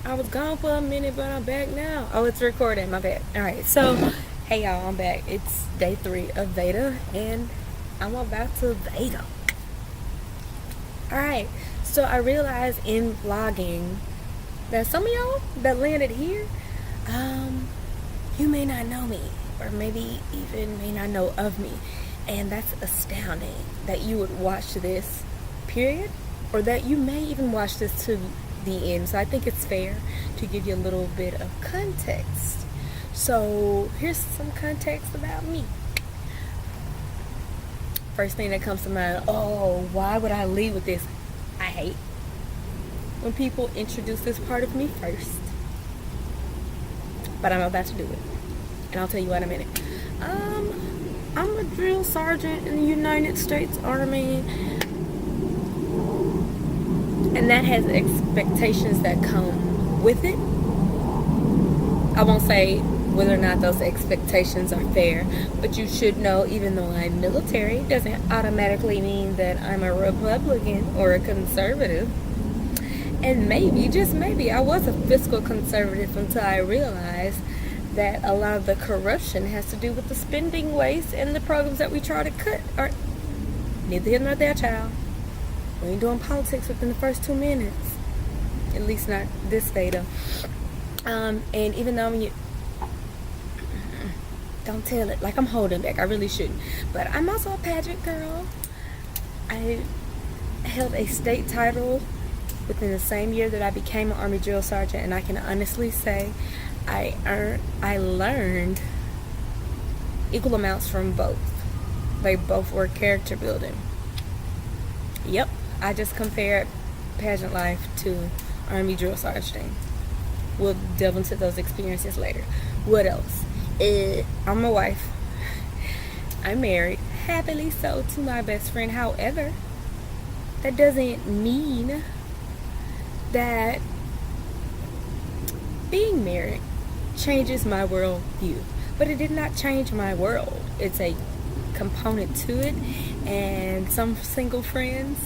I was gone for a minute, but I'm back now. Oh, it's recording. My bad. All right. So, hey y'all, I'm back. It's day 3 of VEDA, and I'm about to VEDA. All right. So I realized in vlogging that some of y'all that landed here, you may not know me, or maybe even may not know of me, and that's astounding that you would watch this. Period. Or that you may even watch this to the end. So I think it's fair to give you a little bit of context. So here's some context about me. First thing that comes to mind, oh, why would I lead with this? I hate when people introduce this part of me first. But I'm about to do it. And I'll tell you what in a minute. I'm a drill sergeant in the United States Army. And that has expectations that come with it. I won't say whether or not those expectations are fair, but you should know, even though I'm military, doesn't automatically mean that I'm a Republican or a conservative. And maybe, just maybe, I was a fiscal conservative until I realized that a lot of the corruption has to do with the spending waste and the programs that we try to cut. Or neither here nor there, child. We ain't doing politics within the first 2 minutes. At least not this VEDA. And even though don't tell it, like I'm holding back. I really shouldn't. But I'm also a pageant girl. I held a state title within the same year that I became an Army drill sergeant, and I can honestly say I learned equal amounts from both. They both were character building. Yep. I just compared pageant life to Army drill sergeant. We'll delve into those experiences later. What else? I'm a wife. I'm married, happily so, to my best friend. However, that doesn't mean that being married changes my worldview. But it did not change my world. It's a component to it, and some single friends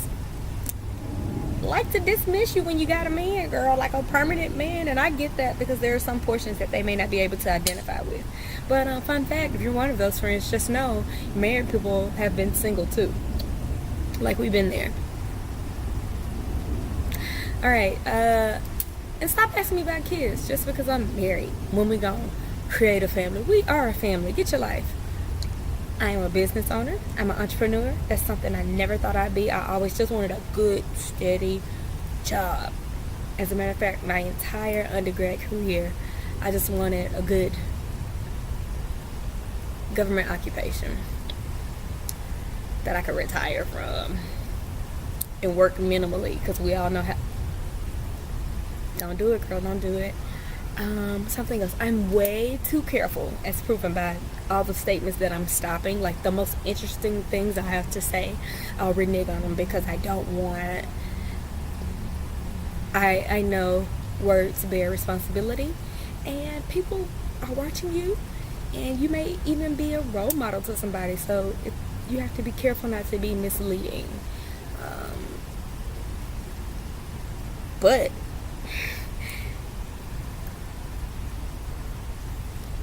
like to dismiss you when you got a man, girl, like a permanent man, and I get that because there are some portions that they may not be able to identify with. But fun fact, if you're one of those friends, just know married people have been single too. Like, we've been there. Alright, and stop asking me about kids just because I'm married. When we gonna create a family, we are a family. Get your life. I am a business owner. I'm an entrepreneur. That's something I never thought I'd be. I always just wanted a good, steady job. As a matter of fact, my entire undergrad career, I just wanted a good government occupation that I could retire from and work minimally, because we all know how. Don't do it, girl. Don't do it. Something else. I'm way too careful, as proven by all the statements that I'm stopping. Like, the most interesting things I have to say, I'll renege on them because I don't want. I know words bear responsibility, and people are watching you, and you may even be a role model to somebody. So you have to be careful not to be misleading. But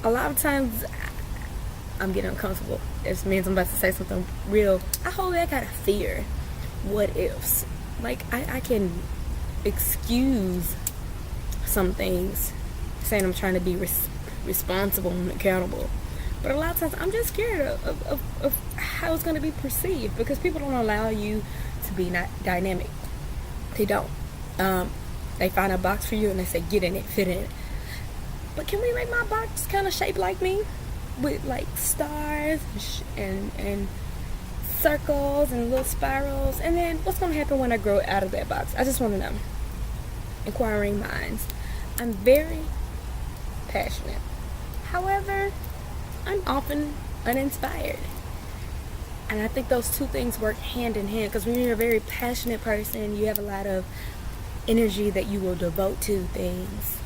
a lot of times I'm getting uncomfortable. It means I'm about to say something real. I hold that kind of fear. What ifs? Like, I can excuse some things, saying I'm trying to be responsible and accountable. But a lot of times I'm just scared of how it's going to be perceived, because people don't allow you to be not dynamic. They don't. They find a box for you and they say, get in it, fit in it. But can we make my box kind of shaped like me? With like stars and circles and little spirals. And then what's going to happen when I grow out of that box? I just want to know. Inquiring minds. I'm very passionate. However, I'm often uninspired. And I think those two things work hand in hand, because when you're a very passionate person, you have a lot of energy that you will devote to things.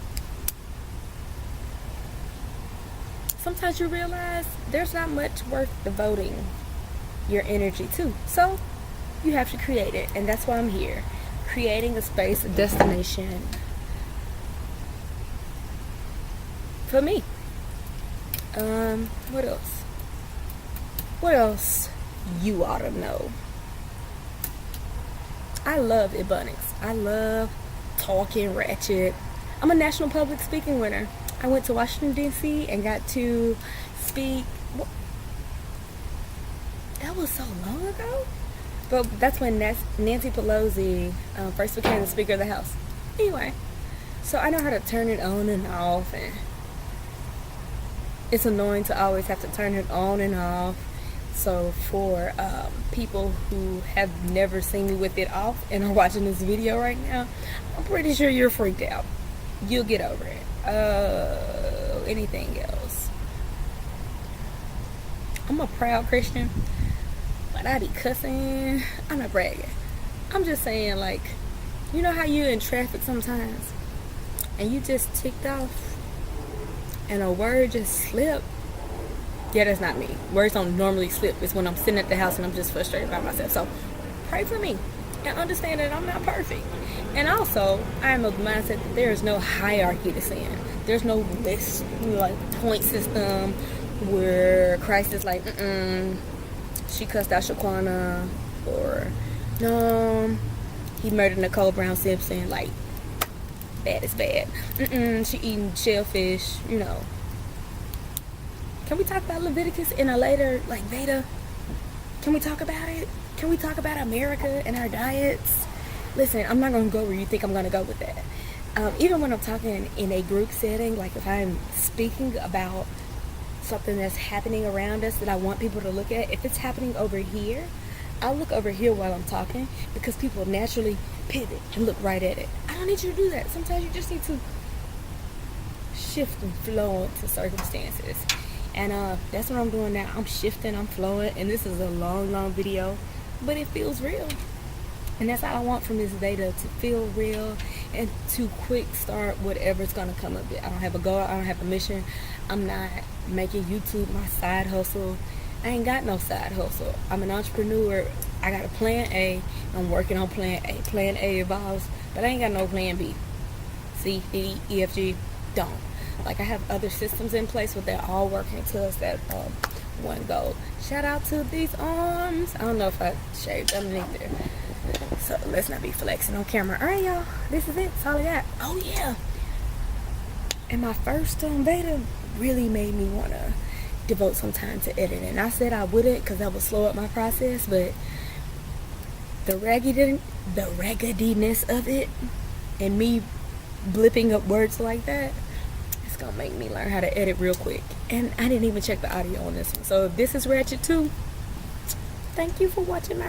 Sometimes you realize there's not much worth devoting your energy to. So you have to create it, and that's why I'm here. Creating a space, a destination for me. What else? What else you ought to know? I love Ebonics. I love talking ratchet. I'm a national public speaking winner. I went to Washington, D.C. and got to speak. That was so long ago. But that's when Nancy Pelosi first became the Speaker of the House. Anyway, so I know how to turn it on and off, and it's annoying to always have to turn it on and off. So for people who have never seen me with it off and are watching this video right now, I'm pretty sure you're freaked out. You'll get over it. Anything else? I'm a proud Christian, but I be cussing. I'm not bragging. I'm just saying, like, you know how you in traffic sometimes and you just ticked off and a word just slipped? Yeah, that's not me. Words don't normally slip. It's when I'm sitting at the house and I'm just frustrated by myself. So pray for me and understand that I'm not perfect. And also, I am of the mindset that there is no hierarchy to sin. There's no list, like, point system where Christ is like, she cussed out Shaquana, or no, he murdered Nicole Brown Simpson. Like, bad is bad. She eating shellfish, you know. Can we talk about Leviticus in a later, like, VEDA? Can we talk about it? Can we talk about America and our diets? Listen, I'm not going to go where you think I'm going to go with that. Even when I'm talking in a group setting, like if I'm speaking about something that's happening around us that I want people to look at, if it's happening over here, I'll look over here while I'm talking, because people naturally pivot and look right at it. I don't need you to do that. Sometimes you just need to shift and flow into circumstances. And that's what I'm doing now. I'm shifting, I'm flowing, and this is a long video, but it feels real. And that's all I want from this VEDA, to feel real and to quick start whatever's gonna come of it. I don't have a goal, I don't have a mission. I'm not making YouTube my side hustle. I ain't got no side hustle. I'm an entrepreneur. I got a plan A. I'm working on plan A. Plan A evolves, but I ain't got no plan B. C, D, E, F, G, don't. Like, I have other systems in place, but they're all working towards that one goal. Shout out to these arms. I don't know if I shaved underneath there, so let's not be flexing on camera. All right, y'all, this is it. That's all I got. Oh yeah, and my first VEDA really made me want to devote some time to editing. I said I wouldn't, because that would slow up my process, but the raggediness of it and me blipping up words like that, it's gonna make me learn how to edit real quick. And I didn't even check the audio on this one. So if this is ratchet too, thank you for watching.